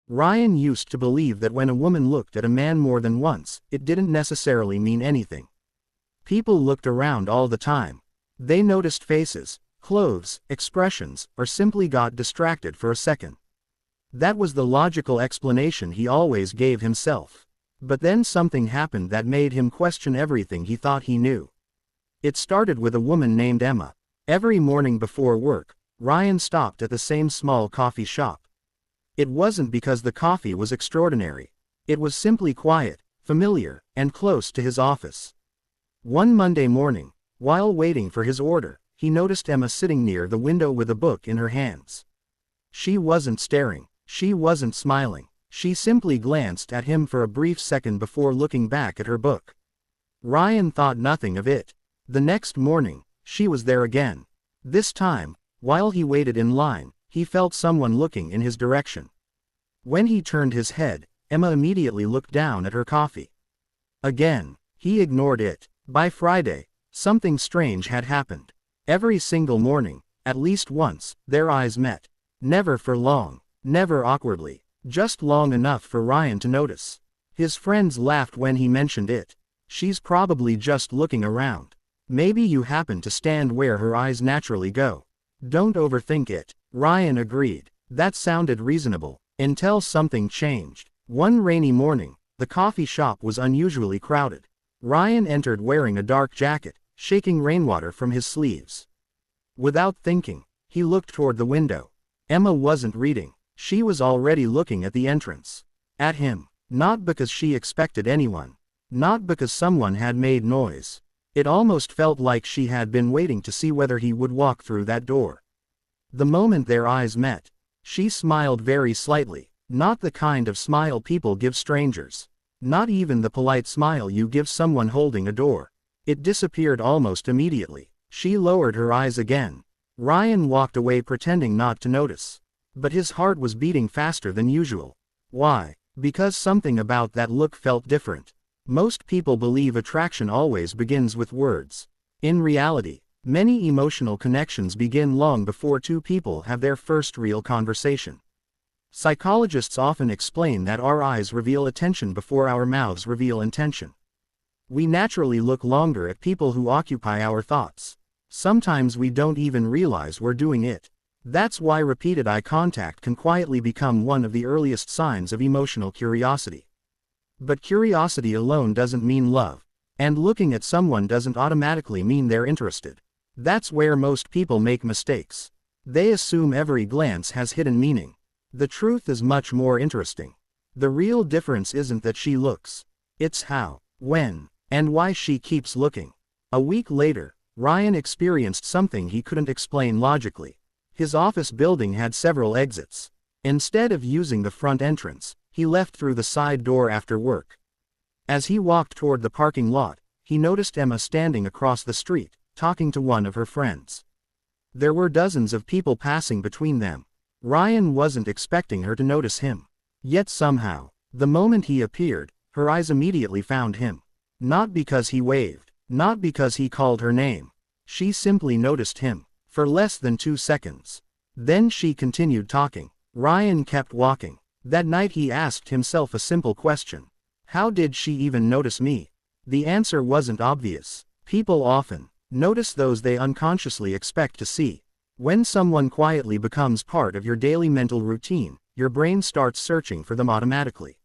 Ryan used to believe that when a woman looked at a man more than once, it didn't necessarily mean anything. People looked around all the time. They noticed faces, clothes, expressions, or simply got distracted for a second. That was the logical explanation he always gave himself. But then something happened that made him question everything he thought he knew. It started with a woman named Emma. Every morning before work, Ryan stopped at the same small coffee shop. It wasn't because the coffee was extraordinary. It was simply quiet, familiar, and close to his office. One Monday morning, while waiting for his order, he noticed Emma sitting near the window with a book in her hands. She wasn't staring. She wasn't smiling. She simply glanced at him for a brief second before looking back at her book. Ryan thought nothing of it. The next morning, she was there again. This time, while he waited in line, he felt someone looking in his direction. When he turned his head, Emma immediately looked down at her coffee. Again, he ignored it. By Friday, something strange had happened. Every single morning, at least once, their eyes met. Never for long, never awkwardly, just long enough for Ryan to notice. His friends laughed when he mentioned it. She's probably just looking around. Maybe you happen to stand where her eyes naturally go. Don't overthink it. Ryan agreed. That sounded reasonable, until something changed. One rainy morning, the coffee shop was unusually crowded. Ryan entered wearing a dark jacket, shaking rainwater from his sleeves. Without thinking, he looked toward the window. Emma wasn't reading. She was already looking at the entrance. At him. Not because she expected anyone. Not because someone had made noise. It almost felt like she had been waiting to see whether he would walk through that door. The moment their eyes met, she smiled very slightly, not the kind of smile people give strangers. Not even the polite smile you give someone holding a door. It disappeared almost immediately. She lowered her eyes again. Ryan walked away pretending not to notice. But his heart was beating faster than usual. Why? Because something about that look felt different. Most people believe attraction always begins with words. In reality, many emotional connections begin long before two people have their first real conversation. Psychologists often explain that our eyes reveal attention before our mouths reveal intention. We naturally look longer at people who occupy our thoughts. Sometimes we don't even realize we're doing it. That's why repeated eye contact can quietly become one of the earliest signs of emotional curiosity. But curiosity alone doesn't mean love. And looking at someone doesn't automatically mean they're interested. That's where most people make mistakes. They assume every glance has hidden meaning. The truth is much more interesting. The real difference isn't that she looks. It's how, when, and why she keeps looking. A week later, Ryan experienced something he couldn't explain logically. His office building had several exits. Instead of using the front entrance, he left through the side door after work. As he walked toward the parking lot, he noticed Emma standing across the street, talking to one of her friends. There were dozens of people passing between them. Ryan wasn't expecting her to notice him. Yet somehow, the moment he appeared, her eyes immediately found him. Not because he waved, not because he called her name. She simply noticed him, for less than 2 seconds. Then she continued talking. Ryan kept walking. That night he asked himself a simple question. How did she even notice me? The answer wasn't obvious. People often notice those they unconsciously expect to see. When someone quietly becomes part of your daily mental routine, your brain starts searching for them automatically.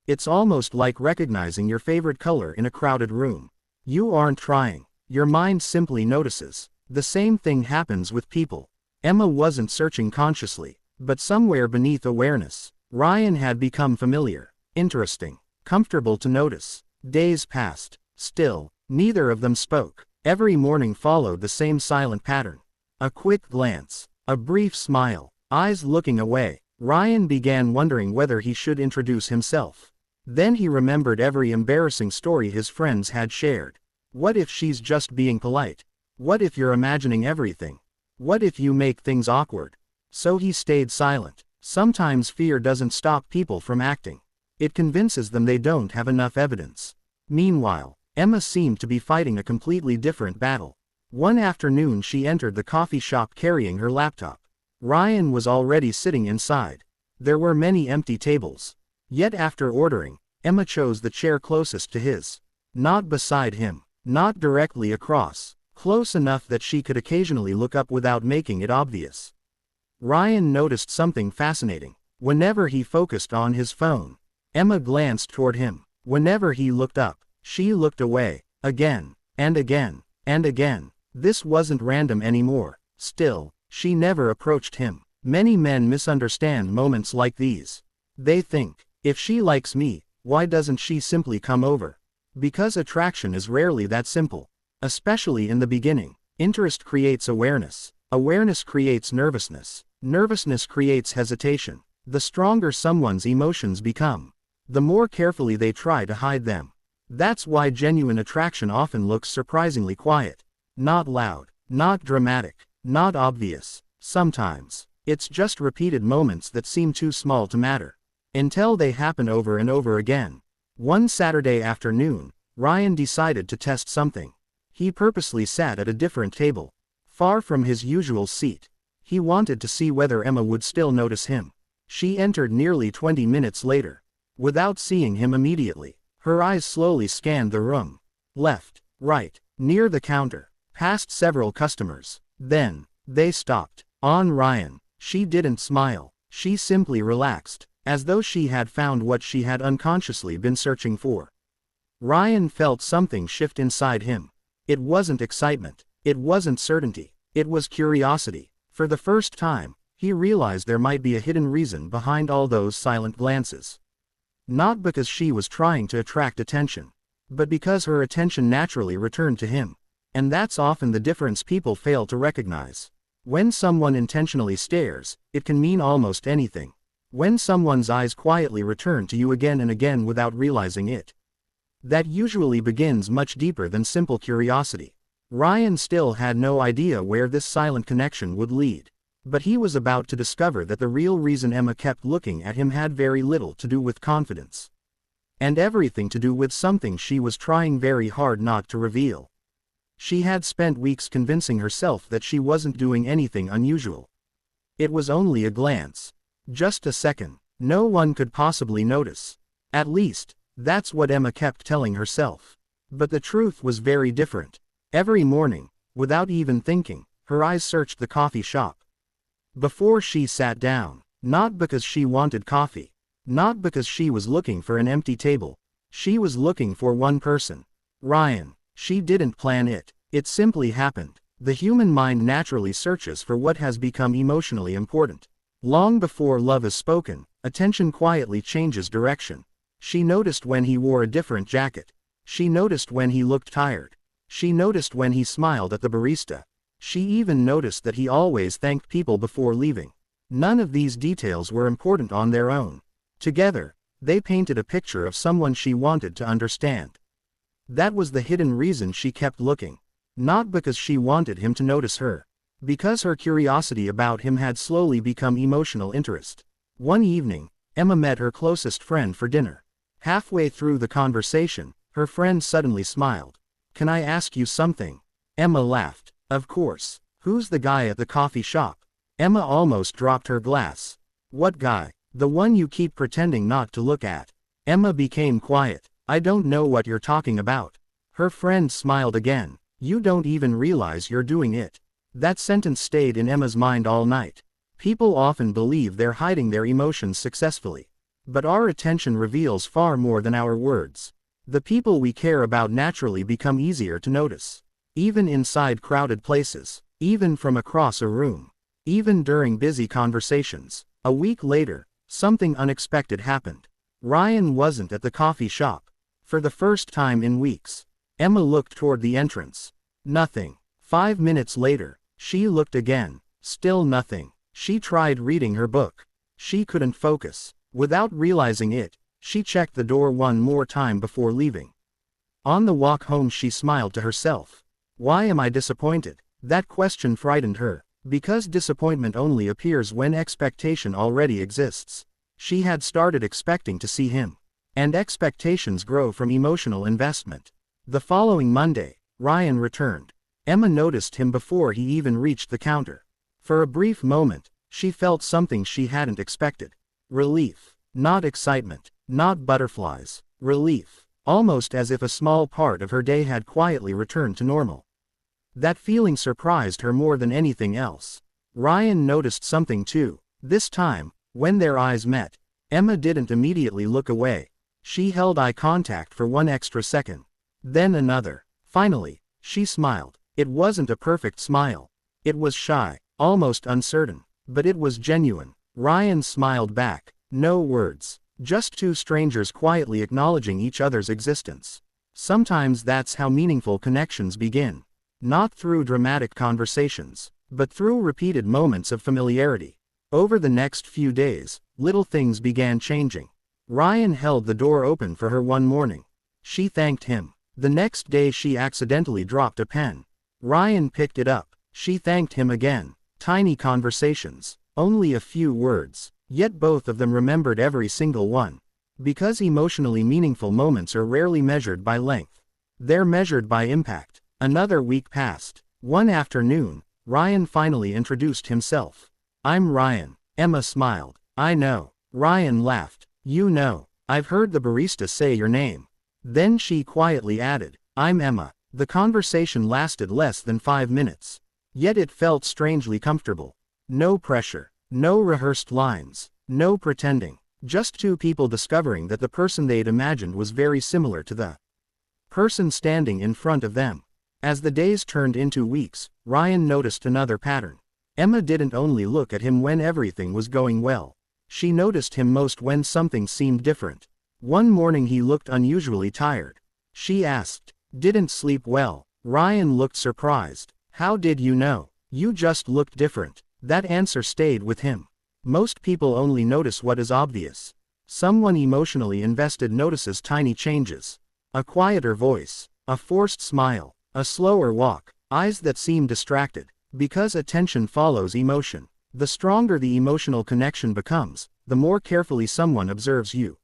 It's almost like recognizing your favorite color in a crowded room. You aren't trying. Your mind simply notices. The same thing happens with people. Emma wasn't searching consciously, but somewhere beneath awareness, Ryan had become familiar, interesting, comfortable to notice. Days passed. Still, neither of them spoke. Every morning followed the same silent pattern. A quick glance, a brief smile, eyes looking away. Ryan began wondering whether he should introduce himself. Then he remembered every embarrassing story his friends had shared. What if she's just being polite? What if you're imagining everything? What if you make things awkward? So he stayed silent. Sometimes fear doesn't stop people from acting. It convinces them they don't have enough evidence. Meanwhile, Emma seemed to be fighting a completely different battle. One afternoon she entered the coffee shop carrying her laptop. Ryan was already sitting inside. There were many empty tables. Yet after ordering, Emma chose the chair closest to his. Not beside him. Not directly across. Close enough that she could occasionally look up without making it obvious. Ryan noticed something fascinating. Whenever he focused on his phone, Emma glanced toward him. Whenever he looked up, she looked away. Again, and again, and again. This wasn't random anymore. Still, she never approached him. Many men misunderstand moments like these. They think, if she likes me, why doesn't she simply come over? Because attraction is rarely that simple. Especially in the beginning. Interest creates awareness. Awareness creates nervousness. Nervousness creates hesitation. The stronger someone's emotions become, the more carefully they try to hide them. That's why genuine attraction often looks surprisingly quiet. Not loud, not dramatic, not obvious. Sometimes, it's just repeated moments that seem too small to matter. Until they happen over and over again. One Saturday afternoon, Ryan decided to test something. He purposely sat at a different table, far from his usual seat. He wanted to see whether Emma would still notice him. She entered nearly 20 minutes later. Without seeing him immediately, her eyes slowly scanned the room. Left, right, near the counter, past several customers. Then, they stopped. On Ryan. She didn't smile. She simply relaxed, as though she had found what she had unconsciously been searching for. Ryan felt something shift inside him. It wasn't excitement. It wasn't certainty. It was curiosity. For the first time, he realized there might be a hidden reason behind all those silent glances. Not because she was trying to attract attention, but because her attention naturally returned to him. And that's often the difference people fail to recognize. When someone intentionally stares, it can mean almost anything. When someone's eyes quietly return to you again and again without realizing it, that usually begins much deeper than simple curiosity. Ryan still had no idea where this silent connection would lead. But he was about to discover that the real reason Emma kept looking at him had very little to do with confidence. And everything to do with something she was trying very hard not to reveal. She had spent weeks convincing herself that she wasn't doing anything unusual. It was only a glance. Just a second. No one could possibly notice. At least, that's what Emma kept telling herself. But the truth was very different. Every morning, without even thinking, her eyes searched the coffee shop. Before she sat down, not because she wanted coffee, not because she was looking for an empty table, she was looking for one person. Ryan. She didn't plan it. It simply happened. The human mind naturally searches for what has become emotionally important. Long before love is spoken, attention quietly changes direction. She noticed when he wore a different jacket. She noticed when he looked tired. She noticed when he smiled at the barista. She even noticed that he always thanked people before leaving. None of these details were important on their own. Together, they painted a picture of someone she wanted to understand. That was the hidden reason she kept looking. Not because she wanted him to notice her. Because her curiosity about him had slowly become emotional interest. One evening, Emma met her closest friend for dinner. Halfway through the conversation, her friend suddenly smiled. "Can I ask you something?" Emma laughed. "Of course. Who's the guy at the coffee shop?" Emma almost dropped her glass. "What guy?" "The one you keep pretending not to look at." Emma became quiet. "I don't know what you're talking about." Her friend smiled again. "You don't even realize you're doing it." That sentence stayed in Emma's mind all night. People often believe they're hiding their emotions successfully. But our attention reveals far more than our words. The people we care about naturally become easier to notice. Even inside crowded places. Even from across a room. Even during busy conversations. A week later, something unexpected happened. Ryan wasn't at the coffee shop. For the first time in weeks. Emma looked toward the entrance. Nothing. 5 minutes later, she looked again. Still nothing. She tried reading her book. She couldn't focus. Without realizing it, she checked the door one more time before leaving. On the walk home she smiled to herself. Why am I disappointed? That question frightened her. Because disappointment only appears when expectation already exists. She had started expecting to see him. And expectations grow from emotional investment. The following Monday, Ryan returned. Emma noticed him before he even reached the counter. For a brief moment, she felt something she hadn't expected. Relief. Not excitement. Not butterflies. Relief. Almost as if a small part of her day had quietly returned to normal. That feeling surprised her more than anything else. Ryan noticed something too. This time, when their eyes met, Emma didn't immediately look away. She held eye contact for one extra second. Then another. Finally, she smiled. It wasn't a perfect smile. It was shy, almost uncertain, but it was genuine. Ryan smiled back. No words. Just two strangers quietly acknowledging each other's existence. Sometimes that's how meaningful connections begin. Not through dramatic conversations, but through repeated moments of familiarity. Over the next few days, little things began changing. Ryan held the door open for her one morning. She thanked him. The next day she accidentally dropped a pen. Ryan picked it up. She thanked him again. Tiny conversations. Only a few words. Yet both of them remembered every single one. Because emotionally meaningful moments are rarely measured by length. They're measured by impact. Another week passed. One afternoon, Ryan finally introduced himself. "I'm Ryan." Emma smiled. "I know." Ryan laughed. "You know. I've heard the barista say your name." Then she quietly added, "I'm Emma." The conversation lasted less than 5 minutes. Yet it felt strangely comfortable. No pressure. No rehearsed lines. No pretending. Just two people discovering that the person they'd imagined was very similar to the person standing in front of them. As the days turned into weeks, Ryan noticed another pattern. Emma didn't only look at him when everything was going well. She noticed him most when something seemed different. One morning he looked unusually tired. She asked, "Didn't sleep well?" Ryan looked surprised. "How did you know?" "You just looked different." That answer stayed with him. Most people only notice what is obvious. Someone emotionally invested notices tiny changes. A quieter voice. A forced smile. A slower walk. Eyes that seem distracted. Because attention follows emotion. The stronger the emotional connection becomes, the more carefully someone observes you.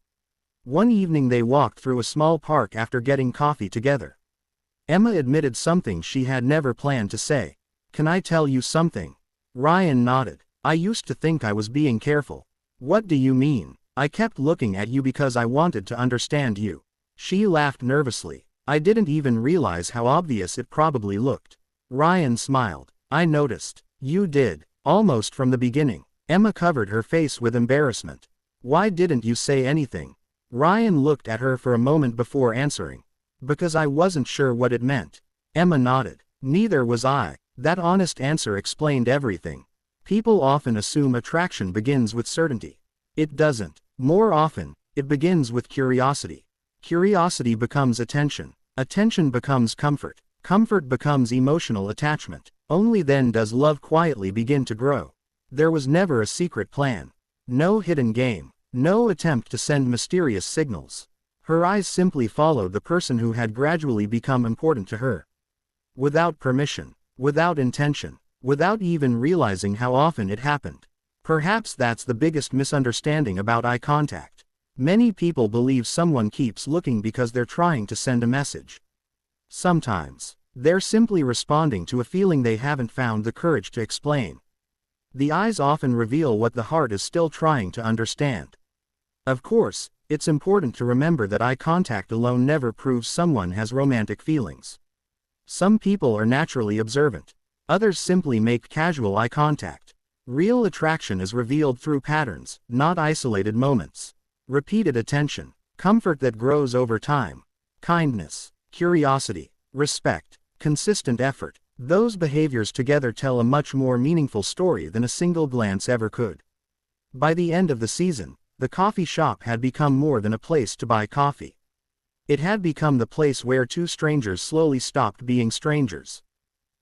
One evening they walked through a small park after getting coffee together. Emma admitted something she had never planned to say. "Can I tell you something?" Ryan nodded. "I used to think I was being careful." "What do you mean?" "I kept looking at you because I wanted to understand you." She laughed nervously. "I didn't even realize how obvious it probably looked." Ryan smiled. "I noticed." "You did. Almost from the beginning." Emma covered her face with embarrassment. "Why didn't you say anything?" Ryan looked at her for a moment before answering. "Because I wasn't sure what it meant." Emma nodded. "Neither was I." That honest answer explained everything. People often assume attraction begins with certainty. It doesn't. More often, it begins with curiosity. Curiosity becomes attention. Attention becomes comfort. Comfort becomes emotional attachment. Only then does love quietly begin to grow. There was never a secret plan. No hidden game. No attempt to send mysterious signals. Her eyes simply followed the person who had gradually become important to her. Without permission. Without intention. Without even realizing how often it happened. Perhaps that's the biggest misunderstanding about eye contact. Many people believe someone keeps looking because they're trying to send a message. Sometimes, they're simply responding to a feeling they haven't found the courage to explain. The eyes often reveal what the heart is still trying to understand. Of course, it's important to remember that eye contact alone never proves someone has romantic feelings. Some people are naturally observant. Others simply make casual eye contact. Real attraction is revealed through patterns, not isolated moments. Repeated attention. Comfort that grows over time. Kindness. Curiosity. Respect. Consistent effort. Those behaviors together tell a much more meaningful story than a single glance ever could. By the end of the season, the coffee shop had become more than a place to buy coffee. It had become the place where two strangers slowly stopped being strangers.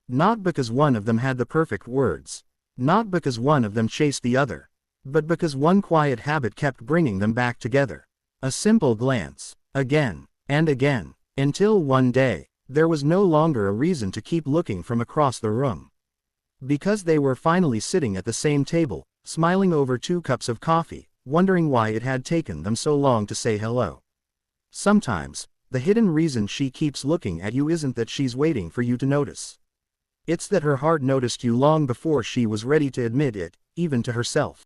Not because one of them had the perfect words. Not because one of them chased the other. But because one quiet habit kept bringing them back together. A simple glance. Again. And again. Until one day, there was no longer a reason to keep looking from across the room. Because they were finally sitting at the same table, smiling over 2 cups of coffee, wondering why it had taken them so long to say hello. Sometimes, the hidden reason she keeps looking at you isn't that she's waiting for you to notice. It's that her heart noticed you long before she was ready to admit it, even to herself.